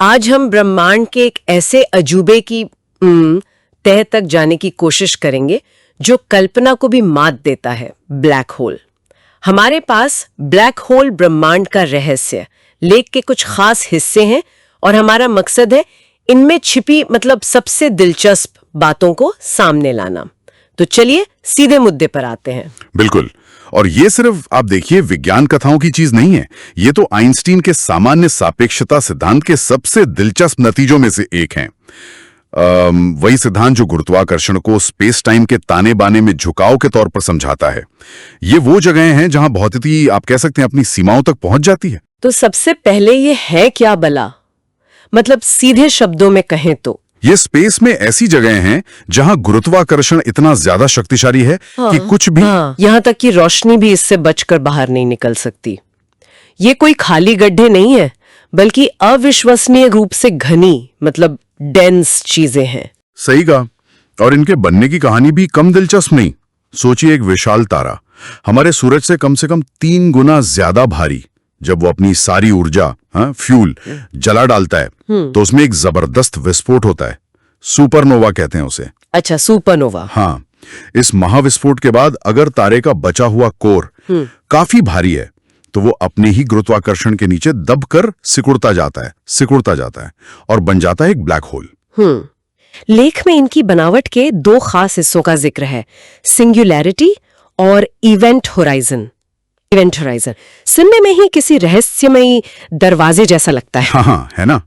आज हम ब्रह्मांड के एक ऐसे अजूबे की तह तक जाने की कोशिश करेंगे जो कल्पना को भी मात देता है, ब्लैक होल। हमारे पास ब्लैक होल ब्रह्मांड का रहस्य, लेख के कुछ खास हिस्से हैं और हमारा मकसद है इनमें छिपी सबसे दिलचस्प बातों को सामने लाना। तो चलिए सीधे मुद्दे पर आते हैं। बिल्कुल। और ये सिर्फ आप देखिए विज्ञान कथाओं की चीज नहीं है, ये तो आइंस्टीन के सामान्य सापेक्षता सिद्धांत के सबसे दिलचस्प नतीजों में से एक है। वही सिद्धांत जो गुरुत्वाकर्षण को स्पेस टाइम के ताने बाने में झुकाव के तौर पर समझाता है। ये वो जगह हैं जहां भौतिकी आप कह सकते हैं अपनी सीमाओं तक पहुंच जाती है। तो सबसे पहले ये है क्या भला? सीधे शब्दों में कहें तो ये स्पेस में ऐसी जगह हैं जहां गुरुत्वाकर्षण इतना ज्यादा शक्तिशाली है कि कुछ भी यहाँ तक कि रोशनी भी इससे बचकर बाहर नहीं निकल सकती। ये कोई खाली गड्ढे नहीं है, बल्कि अविश्वसनीय रूप से घनी डेंस चीजें हैं। सही कहा। और इनके बनने की कहानी भी कम दिलचस्प नहीं। सोचिए, एक विशाल तारा हमारे सूरज से कम 3 गुना ज्यादा भारी, जब वो अपनी सारी ऊर्जा फ्यूल जला डालता है तो उसमें एक जबरदस्त विस्फोट होता है। सुपरनोवा कहते हैं उसे। अच्छा, सुपरनोवा। हाँ, इस महाविस्फोट के बाद अगर तारे का बचा हुआ कोर काफी भारी है तो वो अपने ही गुरुत्वाकर्षण के नीचे दबकर सिकुड़ता जाता है और बन जाता है एक ब्लैक होल। लेख में इनकी बनावट के 2 खास हिस्सों का जिक्र है, सिंगुलैरिटी और इवेंट होराइजन। सुनने में ही किसी रहस्यमयी दरवाजे जैसा लगता है। हाँ, है ना।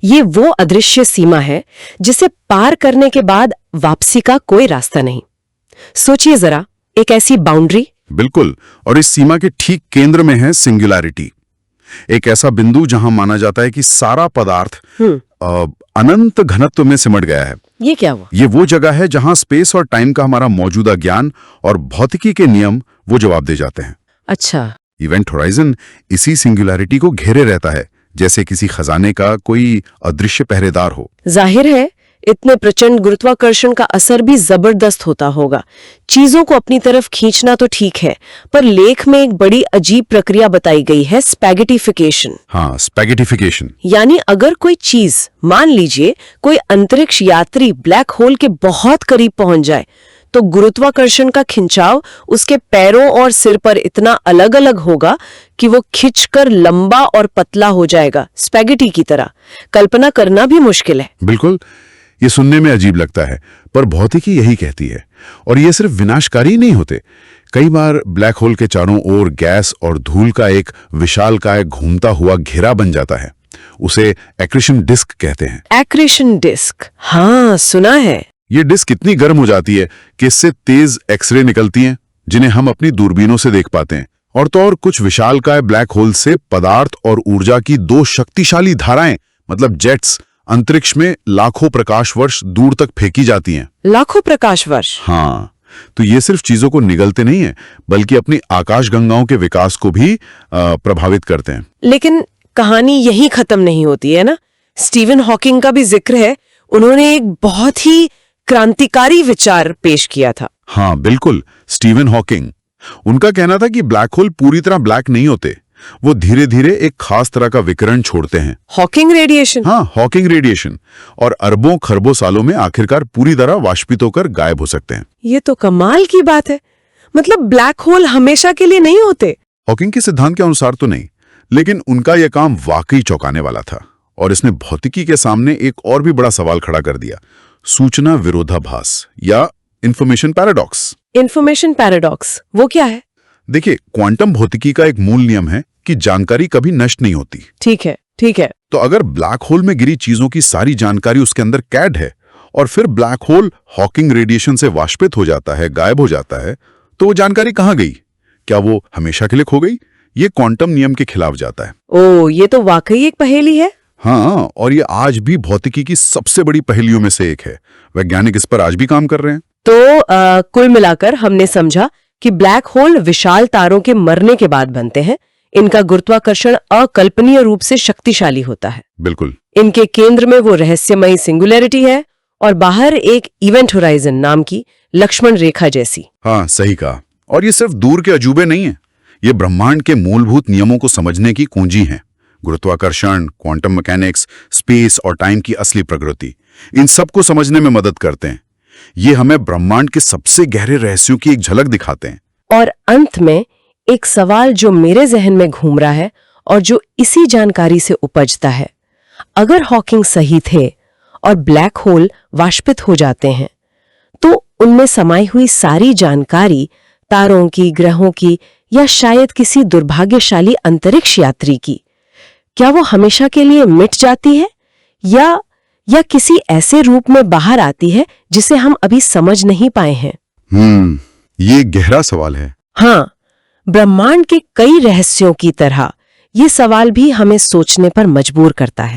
ये वो अदृश्य सीमा है जिसे पार करने के बाद वापसी का कोई रास्ता नहीं। सोचिए जरा, एक ऐसी बाउंड्री। बिल्कुल। और इस सीमा के ठीक केंद्र में है सिंगुलैरिटी, एक ऐसा बिंदु जहां माना जाता है कि सारा पदार्थ अनंत घनत्व में सिमट गया है। ये क्या हुआ? ये वो जगह है जहां स्पेस और टाइम का हमारा मौजूदा ज्ञान और भौतिकी के नियम वो जवाब दे जाते हैं। अच्छा। इवेंट होराइजन इसी सिंगुलैरिटी को घेरे रहता है, जैसे किसी खजाने का कोई अदृश्य पहरेदार हो। जाहिर है इतने प्रचंड गुरुत्वाकर्षण का असर भी जबरदस्त होता होगा। चीजों को अपनी तरफ खींचना तो ठीक है, पर लेख में एक बड़ी अजीब प्रक्रिया बताई गई है, स्पैगेटिफिकेशन। हाँ, स्पैगेटिफिकेशन। यानी अगर कोई चीज, मान लीजिए कोई अंतरिक्ष यात्री ब्लैक होल के बहुत करीब पहुंच जाए, तो गुरुत्वाकर्षण का खिंचाव उसके पैरों और सिर पर इतना अलग अलग होगा कि वो खिंचकर लंबा और पतला हो जाएगा, स्पैगेटी की तरह। कल्पना करना भी मुश्किल है। बिल्कुल, ये सुनने में अजीब लगता है, पर भौतिकी यही कहती है। और ये सिर्फ विनाशकारी नहीं होते। कई बार ब्लैक होल के चारों ओर गैस और धूल का एक विशालकाय घूमता हुआ घेरा बन जाता है। उसे एक्रीशन डिस्क कहते हैं। एक्रीशन डिस्क, हाँ सुना है। ये डिस्क इतनी गर्म हो जाती है कि इससे तेज एक्सरे निकलती हैं, जिन्हें हम अपनी दूरबीनों से देख पाते हैं। और तो और कुछ विशालकाय ब्लैक होल से पदार्थ और ऊर्जा की 2 शक्तिशाली धाराएं, जेट्स, अंतरिक्ष में लाखों प्रकाश वर्ष दूर तक फेंकी जाती हैं। लाखों प्रकाश वर्ष? हाँ, तो ये सिर्फ चीजों को निगलते नहीं है, बल्कि अपनी आकाशगंगाओं के विकास को भी प्रभावित करते हैं। लेकिन कहानी यही खत्म नहीं होती है ना। स्टीवन हॉकिंग का भी जिक्र है। उन्होंने एक बहुत ही क्रांतिकारी विचार पेश किया था। हाँ बिल्कुल, स्टीवन हॉकिंग। उनका कहना था कि ब्लैक होल पूरी तरह ब्लैक नहीं होते, वो धीरे धीरे एक खास तरह का विकिरण छोड़ते हैं। Hawking radiation? हाँ, हॉकिंग रेडिएशन। और अरबों खरबों सालों में आखिरकार पूरी तरह वाष्पित होकर गायब हो सकते हैं। ये तो कमाल की बात है। ब्लैक होल हमेशा के लिए नहीं होते। हॉकिंग के सिद्धांत के अनुसार तो नहीं, लेकिन उनका यह काम वाकई चौंकाने वाला था। और इसने भौतिकी के सामने एक और भी बड़ा सवाल खड़ा कर दिया, सूचना विरोधाभास या इंफॉर्मेशन पैराडॉक्स। इंफॉर्मेशन पैराडॉक्स वो क्या है? देखिए, क्वांटम भौतिकी का एक मूल नियम है कि जानकारी कभी नष्ट नहीं होती। ठीक है। तो अगर ब्लैक होल में गिरी चीजों की सारी जानकारी उसके अंदर कैद है और फिर ब्लैक होल हॉकिंग रेडिएशन से वाष्पित हो जाता है, गायब हो जाता है, तो वो जानकारी कहाँ गई? क्या वो हमेशा के लिए खो गई? ये क्वांटम नियम के खिलाफ जाता है। ओह, ये तो वाकई एक पहेली है। हाँ, और ये आज भी भौतिकी की सबसे बड़ी पहेलियों में से एक है। वैज्ञानिक इस पर आज भी काम कर रहे हैं। तो कुल मिलाकर हमने समझा कि ब्लैक होल विशाल तारों के मरने के बाद बनते हैं। इनका गुरुत्वाकर्षण अकल्पनीय रूप से शक्तिशाली होता है। बिल्कुल। इनके केंद्र में वो रहस्यमयी सिंगुलैरिटी है और बाहर एक इवेंट होराइजन नाम की लक्ष्मण रेखा जैसी। हाँ, सही कहा। और ये सिर्फ दूर के अजूबे नहीं है, ये ब्रह्मांड के मूलभूत नियमों को समझने की कुंजी है। गुरुत्वाकर्षण, क्वांटम मैकेनिक्स, स्पेस और टाइम की असली प्रकृति, इन सब को समझने में मदद करते हैं। ये हमें ब्रह्मांड के सबसे गहरे रहस्यों की एक झलक दिखाते हैं। और अंत में एक सवाल जो मेरे जहन में घूम रहा है और जो इसी जानकारी से उपजता है, अगर हॉकिंग सही थे और ब्लैक होल वाष्पित हो जाते हैं, तो उनमें समाई हुई सारी जानकारी तारों की, ग्रहों की या शायद किसी दुर्भाग्यशाली अंतरिक्ष यात्री की, क्या वो हमेशा के लिए मिट जाती है या किसी ऐसे रूप में बाहर आती है जिसे हम अभी समझ नहीं पाए हैं? ये गहरा सवाल है। हाँ, ब्रह्मांड के कई रहस्यों की तरह ये सवाल भी हमें सोचने पर मजबूर करता है।